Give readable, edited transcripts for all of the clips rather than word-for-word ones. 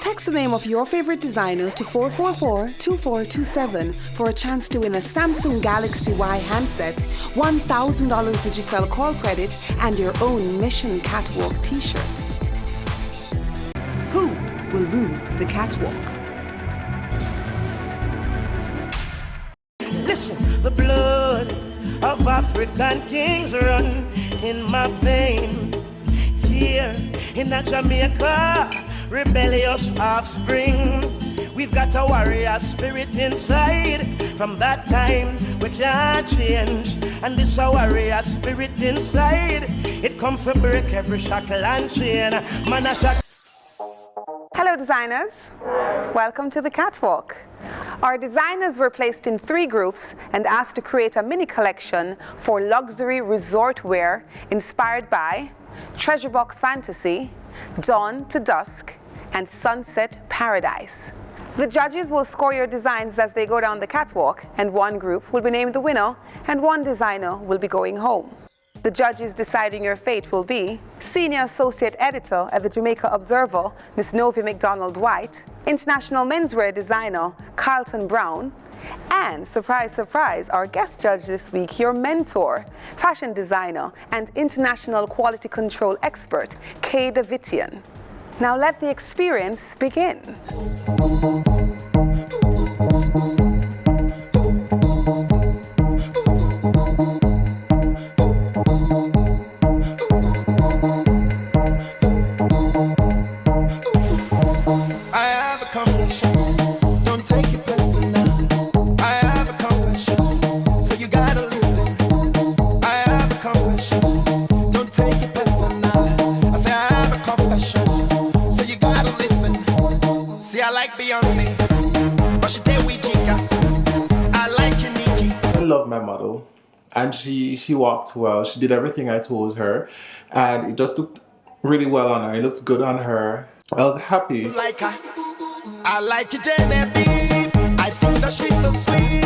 Text the name of your favorite designer to 444-2427 for a chance to win a Samsung Galaxy Y handset, $1,000 Digicel call credit, and your own Mission Catwalk t-shirt. Who will rule the catwalk? Listen, the blood of African kings run in my vein. Here in Jamaica, rebellious offspring. We've got a warrior spirit inside. From that time, we can't change. And this a warrior spirit inside. It come for break every shackle and chain. Man a shackle. Hello designers, welcome to the Catwalk. Our designers were placed in 3 groups and asked to create a mini collection for luxury resort wear inspired by Treasure Box Fantasy, Dawn to Dusk, and Sunset Paradise. The judges will score your designs as they go down the catwalk, and 1 group will be named the winner and 1 designer will be going home. The judges deciding your fate will be Senior Associate Editor at the Jamaica Observer, Miss Novi McDonald-White, International Menswear Designer, Carlton Brown, and surprise, surprise, our guest judge this week, your mentor, fashion designer and international quality control expert, Kay Davitian. Now let the experience begin. And she walked well. She did everything I told her, and it just looked really well on her. It looked good on her. I was happy. I like you, Genevieve. I think that she's so sweet.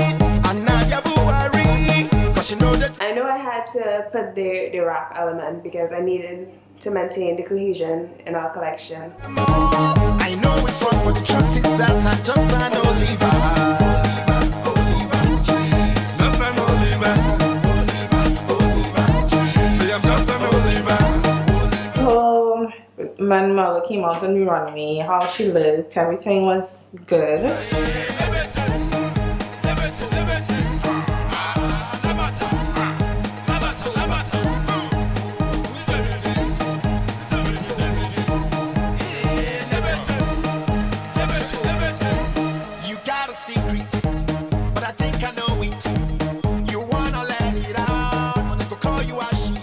And Nadia Buhari, 'cause you know that. I know I had to put the rap element because I needed to maintain the cohesion in our collection. I know it's wrong, but the truth is that I just can't leave her. When Mother came out on the runway, how she looked, everything was good. You got a secret, but I think I know it. You wanna let it out, but I go call you a she.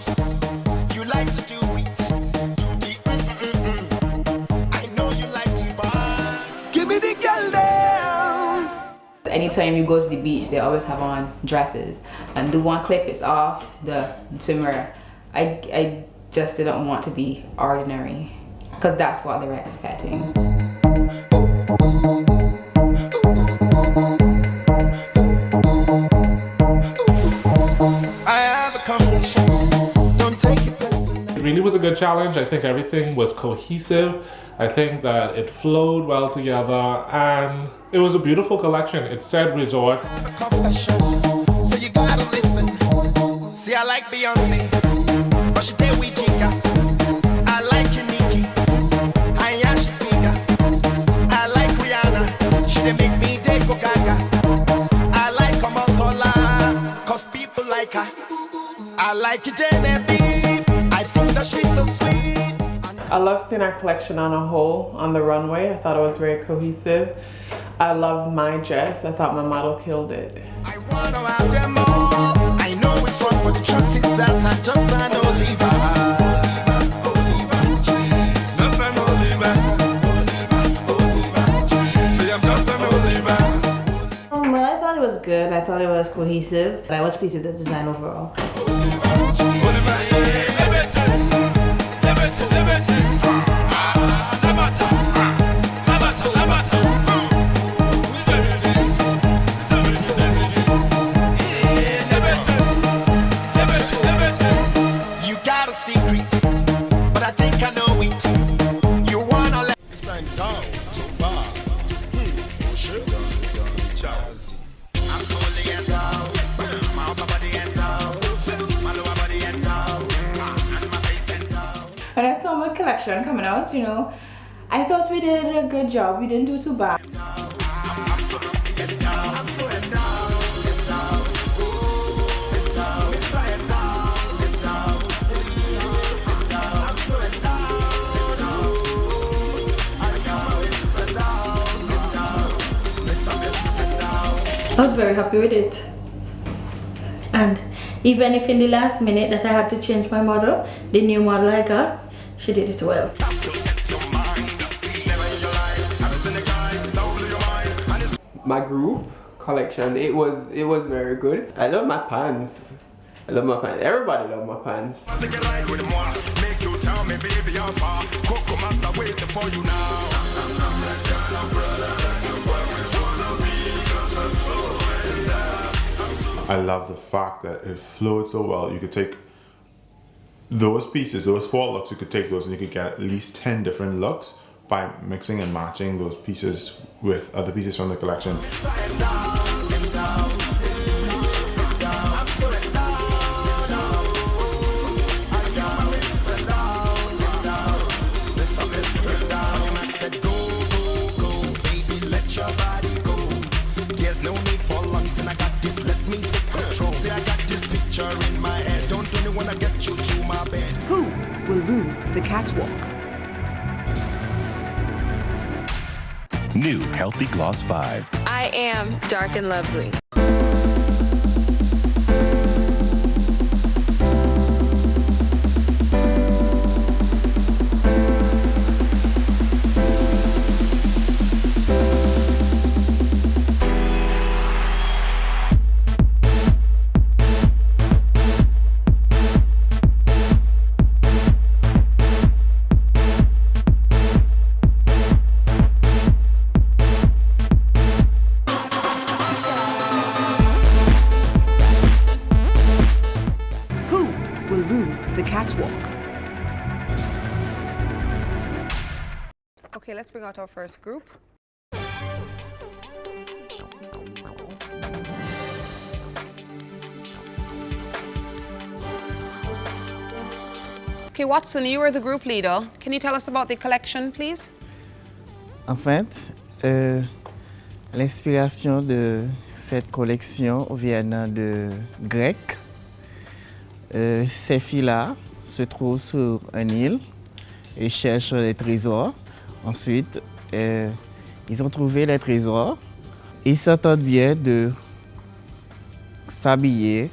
You like to do it. Anytime you go to the beach, they always have on dresses. And do one clip, it's off the swimwear. I just didn't want to be ordinary, because that's what they're expecting. It really was a good challenge. I think everything was cohesive. I think that it flowed well together, and it was a beautiful collection. It said resort. So you gotta listen. See, I like Beyonce, but she did with Jika. I like Nikki, I am she speaker. I like Rihanna, she did make me day go gaga. I like Kamal, 'cause people like her. I like Genevieve, I think that she's so sweet. I love seeing our collection on a whole on the runway. I thought it was very cohesive. I love my dress. I thought my model killed it. I wanna have them all. I know it's wrong, but the truth is that I just can't leave her. Well, I thought it was good. I thought it was cohesive. I was pleased with the design overall. You got a secret, but I think I know it. You wanna let collection coming out, you know. I thought we did a good job. We didn't do too bad. I was very happy with it. And even if in the last minute that I had to change my model, the new model I got, she did it well. My group collection, it was very good. I love my pants. I love my pants. Everybody love my pants. I love the fact that it flowed so well. You could take those pieces, those 4 looks, you could take those and you could get at least 10 different looks by mixing and matching those pieces with other pieces from the collection. Who will rule the catwalk? New Healthy Gloss 5. I am dark and lovely. Will rule the catwalk. Okay, let's bring out our first group. Okay, Watson, you are the group leader. Can you tell us about the collection, please? En fait, l'inspiration de cette collection vient de grec. Ces filles-là se trouvent sur une île et cherchent les trésors. Ensuite, ils ont trouvé les trésors. Ils s'entendent bien de s'habiller,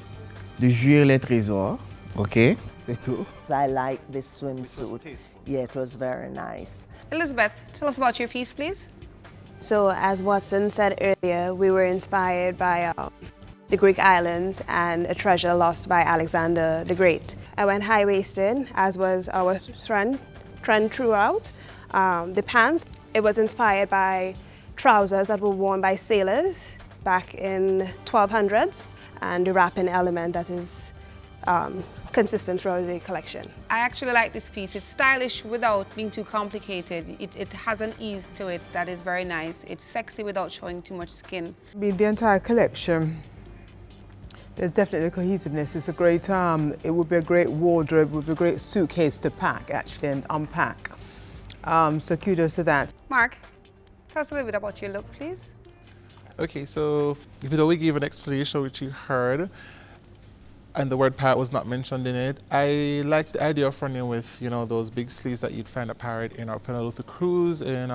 de jouir les trésors. OK? C'est tout. I like this swimsuit. Yeah, it was very nice. Elizabeth, tell us about your piece, please. So, as Watson said earlier, we were inspired by the Greek islands and a treasure lost by Alexander the Great. I went high-waisted, as was our trend throughout. The pants, it was inspired by trousers that were worn by sailors back in 1200s, and the wrapping element that is consistent throughout the collection. I actually like this piece. It's stylish without being too complicated. It has an ease to it that is very nice. It's sexy without showing too much skin. The entire collection, there's definitely cohesiveness. It's a great, it would be a great wardrobe, it would be a great suitcase to pack actually and unpack. So kudos to that. Mark, tell us a little bit about your look, please. Okay, so even though we gave an explanation which you heard, and the word pirate was not mentioned in it, I liked the idea of running with, you know, those big sleeves that you'd find a pirate in our Penelope Cruise in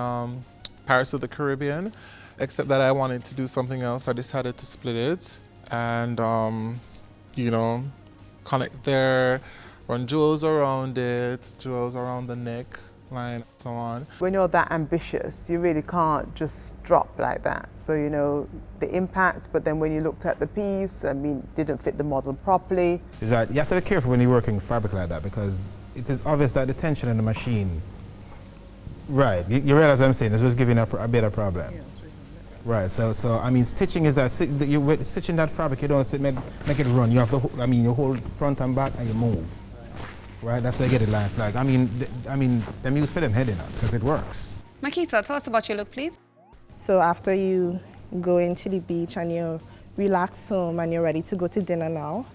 Pirates of the Caribbean, except that I wanted to do something else. I decided to split it and, you know, connect there, run jewels around it, jewels around the neck line, and so on. When you're that ambitious, you really can't just drop like that. So, you know, the impact, but then when you looked at the piece, I mean, it didn't fit the model properly. Is that you have to be careful when you're working with fabric like that, because it is obvious that the tension in the machine, right, you realize what I'm saying, it's just giving a bit of problem. Yeah. Right, so I mean, stitching is that, you're stitching that fabric, you don't make it run. You have to, I mean, you hold front and back and you move. Right, that's how you get it like. I mean, them use for them heading out because it works. Makita, tell us about your look, please. So after you go into the beach and you relax home and you're ready to go to dinner now,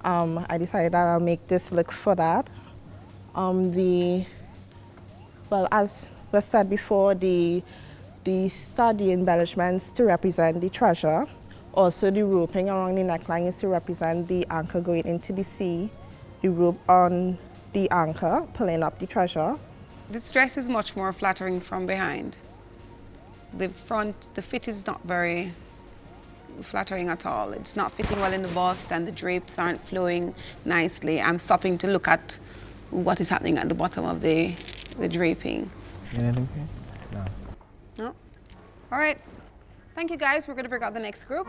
I decided that I'll make this look for that. The Well, as was said before, the study embellishments to represent the treasure. Also, the roping around the neckline is to represent the anchor going into the sea. The rope on the anchor pulling up the treasure. This dress is much more flattering from behind. The fit is not very flattering at all. It's not fitting well in the bust and the drapes aren't flowing nicely. I'm stopping to look at what is happening at the bottom of the draping. Anything? No. No? All right. Thank you, guys. We're going to bring out the next group.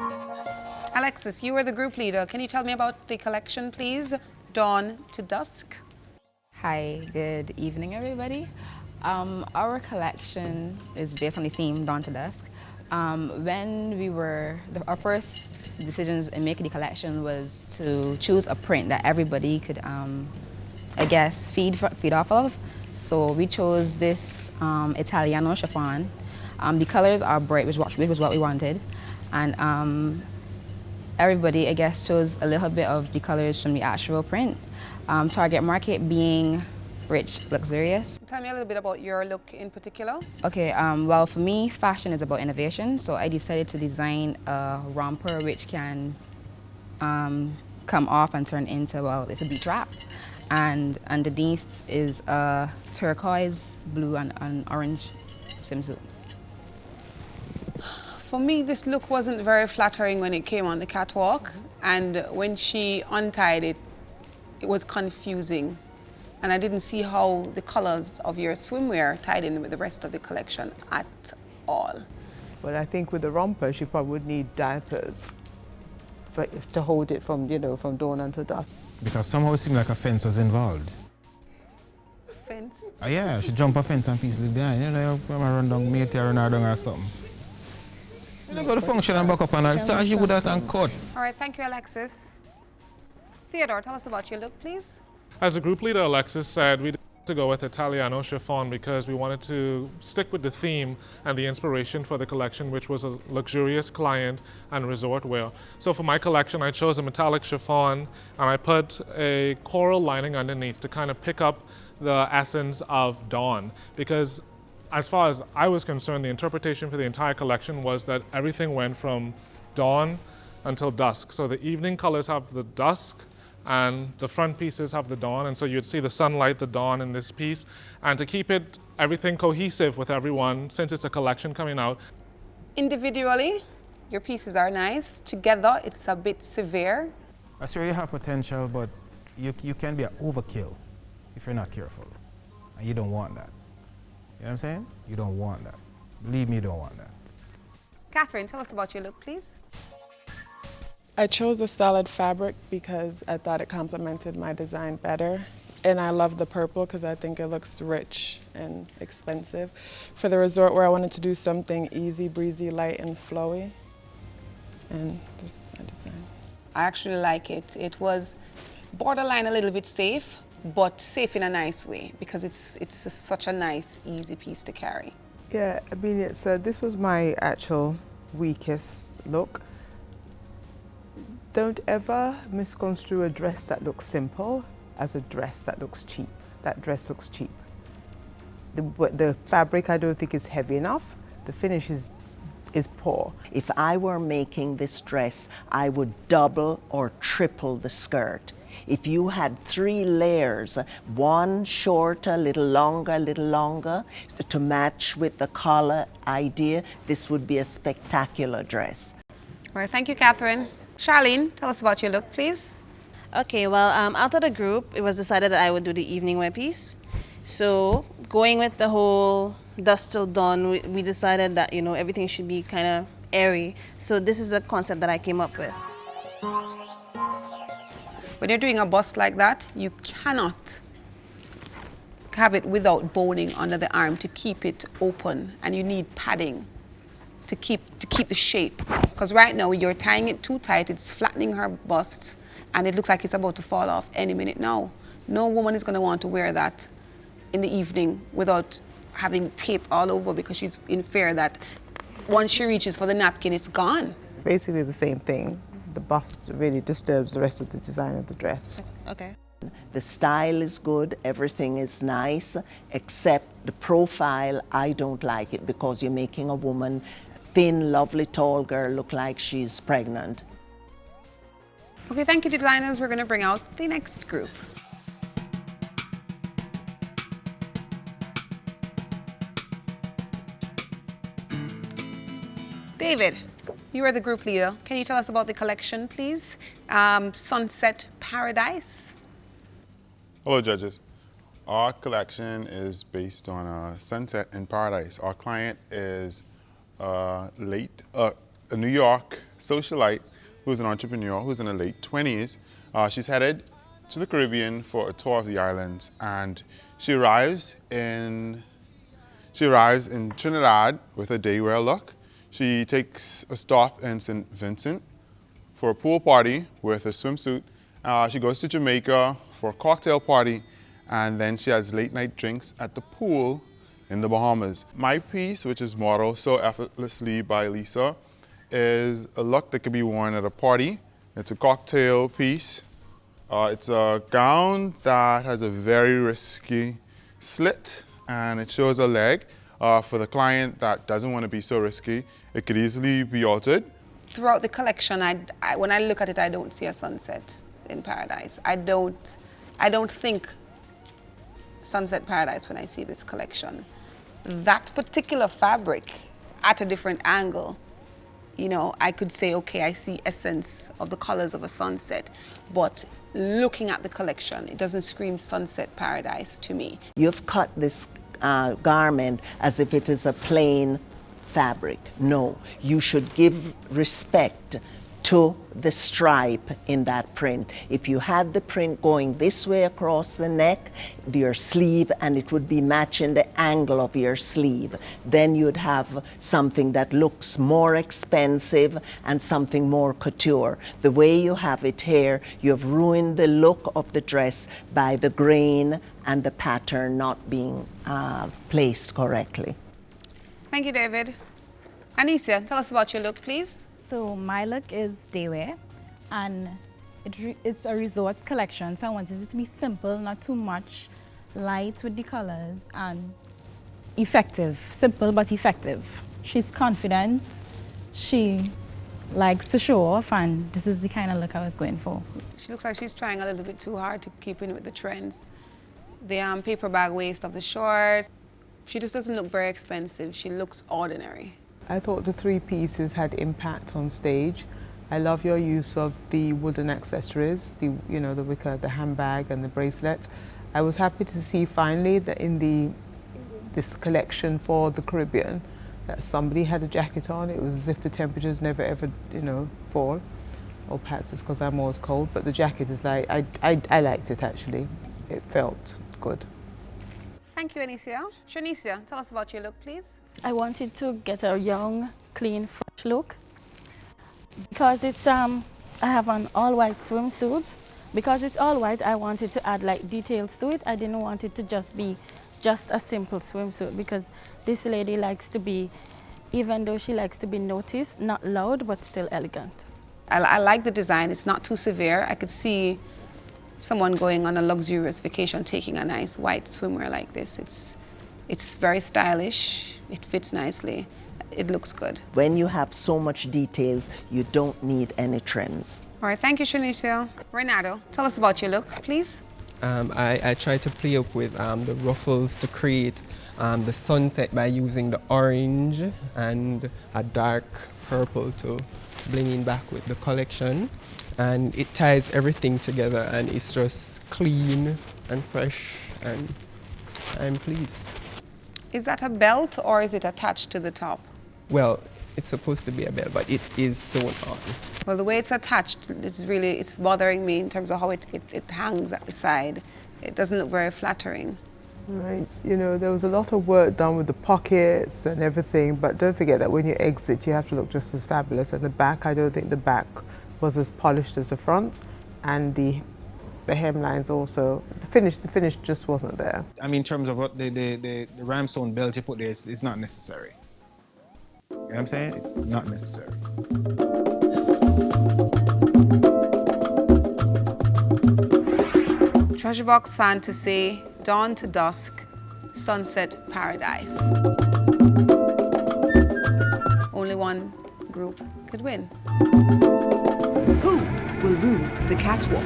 Alexis, you are the group leader. Can you tell me about the collection, please? Dawn to Dusk. Hi, good evening, everybody. Our collection is based on the theme Dawn to Dusk. Our first decisions in making the collection was to choose a print that everybody could, I guess, feed off of. So we chose this Italiano chiffon. The colors are bright, which was what we wanted. And everybody, I guess, chose a little bit of the colors from the actual print. Target market being rich, luxurious. Tell me a little bit about your look in particular. Okay, well, for me, fashion is about innovation. So I decided to design a romper which can come off and turn into, well, it's a beach wrap. And underneath is a turquoise, blue, and orange swimsuit. For me, this look wasn't very flattering when it came on the catwalk. And when she untied it, it was confusing. And I didn't see how the colors of your swimwear tied in with the rest of the collection at all. Well, I think with the romper, she probably would need diapers to hold it from, from dawn until dusk. Because somehow it seemed like a fence was involved. Fence? Yeah, she jumped a fence and piece it behind. When I run down, mate her run her down or something. You go to function and back up and so she would have and cut. All right, thank you, Alexis. Theodore, tell us about your look, please. As a group leader, Alexis said we decided to go with Italiano chiffon because we wanted to stick with the theme and the inspiration for the collection, which was a luxurious client and resort wear. So for my collection, I chose a metallic chiffon and I put a coral lining underneath to kind of pick up the essence of dawn. Because as far as I was concerned, the interpretation for the entire collection was that everything went from dawn until dusk. So the evening colors have the dusk, and the front pieces have the dawn, and so you'd see the sunlight, the dawn in this piece. And to keep everything cohesive with everyone, since it's a collection coming out. Individually, your pieces are nice. Together, it's a bit severe. I sure you have potential, but you can be an overkill if you're not careful. And you don't want that. You know what I'm saying? You don't want that. Believe me, you don't want that. Catherine, tell us about your look, please. I chose a solid fabric because I thought it complemented my design better. And I love the purple because I think it looks rich and expensive. For the resort where I wanted to do something easy, breezy, light, and flowy. And this is my design. I actually like it. It was borderline a little bit safe, but safe in a nice way because it's such a nice, easy piece to carry. Yeah, I mean, this was my actual weakest look. Don't ever misconstrue a dress that looks simple as a dress that looks cheap. That dress looks cheap. The fabric I don't think is heavy enough. The finish is poor. If I were making this dress, I would double or triple the skirt. If you had 3 layers, one short, a little longer, to match with the collar idea, this would be a spectacular dress. All right, thank you, Catherine. Charlene, tell us about your look, please. Okay, well, out of the group, it was decided that I would do the evening wear piece. So going with the whole dusk till dawn, we decided that, everything should be kind of airy. So this is the concept that I came up with. When you're doing a bust like that, you cannot have it without boning under the arm to keep it open, and you need padding to keep the shape. Because right now you're tying it too tight, it's flattening her bust, and it looks like it's about to fall off any minute now. No woman is going to want to wear that in the evening without having tape all over because she's in fear that once she reaches for the napkin, it's gone. Basically the same thing. The bust really disturbs the rest of the design of the dress. Okay. The style is good, everything is nice, except the profile, I don't like it because you're making a woman, thin, lovely, tall girl look like she's pregnant. Okay, thank you, designers. We're going to bring out the next group. David, you are the group leader. Can you tell us about the collection, please? Sunset Paradise. Hello, judges. Our collection is based on Sunset in Paradise. Our client is a New York socialite who's an entrepreneur who's in her late 20s. She's headed to the Caribbean for a tour of the islands, and she arrives in Trinidad with a daywear look. She takes a stop in St. Vincent for a pool party with a swimsuit. She goes to Jamaica for a cocktail party, and then she has late night drinks at the pool in the Bahamas. My piece, which is modeled so effortlessly by Lisa, is a look that can be worn at a party. It's a cocktail piece. It's a gown that has a very risky slit, and it shows a leg. For the client that doesn't want to be so risky, it could easily be altered. Throughout the collection, when I look at it, I don't see a sunset in Paradise. I don't think Sunset Paradise when I see this collection. That particular fabric at a different angle, you know, I could say, okay, I see essence of the colors of a sunset, but looking at the collection, it doesn't scream Sunset Paradise to me. You've cut this garment as if it is a plain fabric. No, you should give respect to the stripe in that print. If you had the print going this way across the neck, your sleeve, and it would be matching the angle of your sleeve, then you'd have something that looks more expensive and something more couture. The way you have it here, you have ruined the look of the dress by the grain and the pattern not being placed correctly. Thank you, David. Anicia, tell us about your look, please. So my look is daywear, and it's a resort collection, so I wanted it to be simple, not too much, light with the colors, and effective. Simple but effective. She's confident, she likes to show off, and this is the kind of look I was going for. She looks like she's trying a little bit too hard to keep in with the trends. The paper bag waist of the short, she just doesn't look very expensive. She looks ordinary. I thought the three pieces had impact on stage. I love your use of the wooden accessories, the wicker, the handbag and the bracelet. I was happy to see finally that in this collection for the Caribbean that somebody had a jacket on. It was as if the temperatures never ever fall, or perhaps it's because I'm always cold, but the jacket is like, I liked it actually. It felt good. Thank you, Anicia. Shanicia, tell us about your look, please. I wanted to get a young, clean, fresh look because it's I have an all-white swimsuit. Because it's all white, I wanted to add like details to it. I didn't want it to just be a simple swimsuit because this lady likes to be, even though she likes to be noticed, not loud but still elegant. I like the design. It's not too severe. I could see someone going on a luxurious vacation taking a nice white swimwear like this. It's very stylish. It fits nicely. It looks good. When you have so much details, you don't need any trims. All right, thank you, Shanicia. Renato, tell us about your look, please. I tried to play up with the ruffles to create the sunset by using the orange and a dark purple to bring in back with the collection. And it ties everything together and it's just clean and fresh, and I'm pleased. Is that a belt or is it attached to the top? Well, it's supposed to be a belt, but it is sewn on. Well, the way it's attached, it's bothering me in terms of how it hangs at the side. It doesn't look very flattering. Right, there was a lot of work done with the pockets and everything, but don't forget that when you exit, you have to look just as fabulous. And the back, I don't think the back was as polished as the front, and the hemlines also. The finish just wasn't there. I mean, in terms of what the rhinestone belt you put there, it's not necessary. You know what I'm saying? It's not necessary. Treasure Box Fantasy, Dawn to Dusk, Sunset Paradise. Only one group could win. Who will rule the catwalk?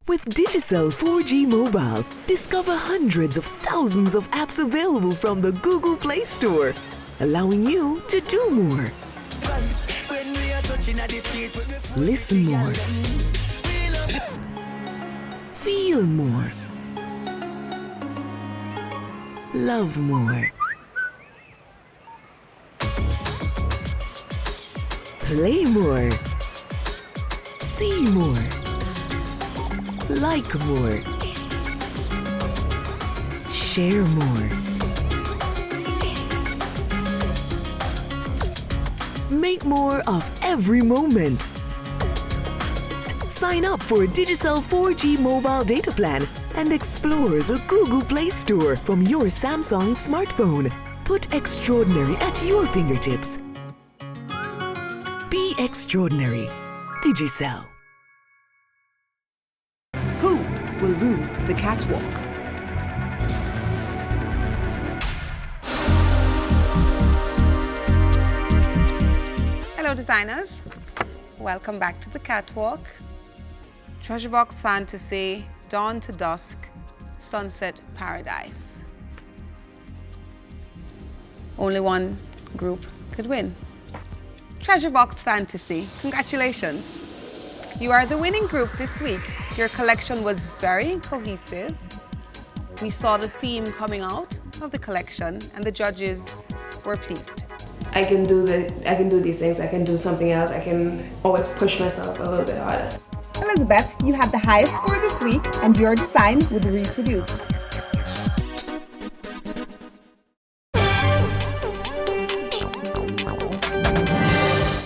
With Digicel 4G Mobile, discover hundreds of thousands of apps available from the Google Play Store, allowing you to do more. Listen more. Feel more. Love more. Play more. See more. Like more. Share more. Make more of every moment. Sign up for a Digicel 4G mobile data plan and explore the Google Play Store from your Samsung smartphone. Put extraordinary at your fingertips. Be extraordinary. Digicel. Who will rule the catwalk? Hello designers, welcome back to the catwalk. Treasure Box Fantasy, Dawn to Dusk, Sunset Paradise. Only one group could win. Treasure Box Fantasy, congratulations. You are the winning group this week. Your collection was very cohesive. We saw the theme coming out of the collection and the judges were pleased. I can do these things, I can do something else, I can always push myself a little bit harder. Elizabeth, you had the highest score this week and your design will be reproduced.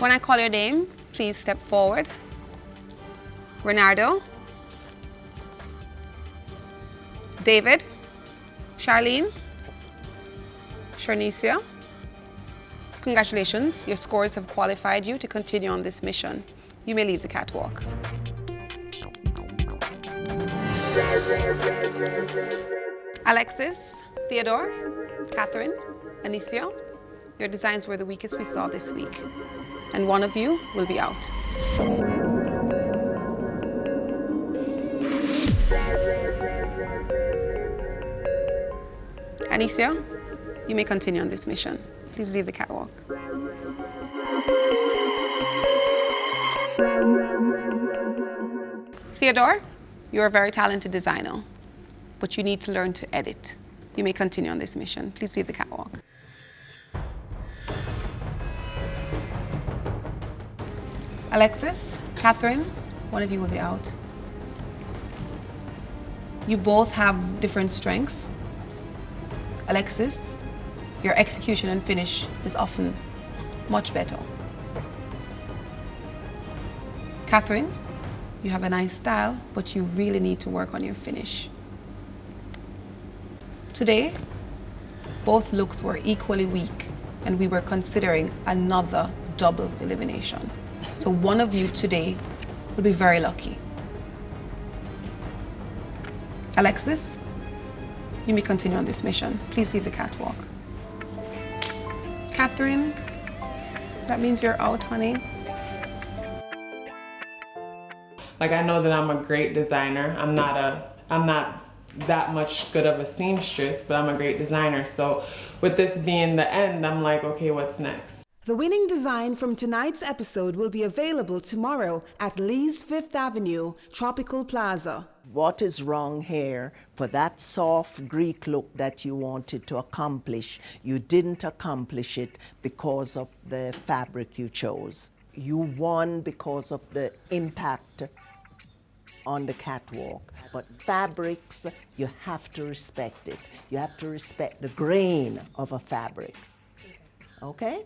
When I call your name, please step forward. Renardo, David, Charlene, Sharnicia. Congratulations, your scores have qualified you to continue on this mission. You may leave the catwalk. Alexis, Theodore, Catherine, Anicia, your designs were the weakest we saw this week, and one of you will be out. Anicia, you may continue on this mission. Please leave the catwalk. Theodore, you're a very talented designer, but you need to learn to edit. You may continue on this mission. Please leave the catwalk. Alexis, Catherine, one of you will be out. You both have different strengths. Alexis, your execution and finish is often much better. Catherine, you have a nice style, but you really need to work on your finish. Today, both looks were equally weak, and we were considering another double elimination. So one of you today will be very lucky. Alexis, you may continue on this mission. Please leave the catwalk. Catherine, that means you're out, honey. Like, I know that I'm a great designer. I'm not that much good of a seamstress, but I'm a great designer. So with this being the end, I'm like, okay, what's next? The winning design from tonight's episode will be available tomorrow at Lee's Fifth Avenue, Tropical Plaza. What is wrong here? For that soft Greek look that you wanted to accomplish, you didn't accomplish it because of the fabric you chose. You won because of the impact on the catwalk. But fabrics, you have to respect it. You have to respect the grain of a fabric. Okay?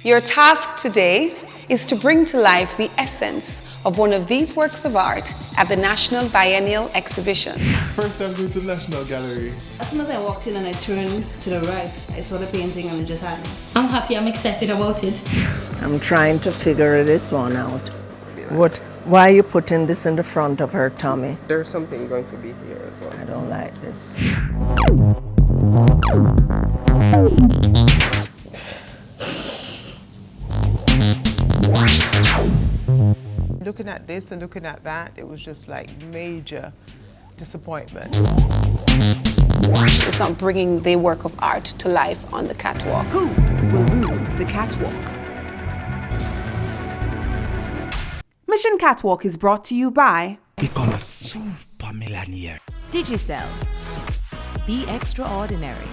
Your task today is to bring to life the essence of one of these works of art at the National Biennial Exhibition. First time going to the National Gallery. As soon as I walked in and I turned to the right, I saw the painting and it just had me. I'm happy, I'm excited about it. I'm trying to figure this one out. What Why are you putting this in the front of her tummy? There's something going to be here as well. I don't like this. Looking at this and looking at that, it was just like major disappointment. It's not bringing the work of art to life on the catwalk. Who will rule the catwalk? Mission Catwalk is brought to you by Become a super millionaire. Digicel. Be extraordinary.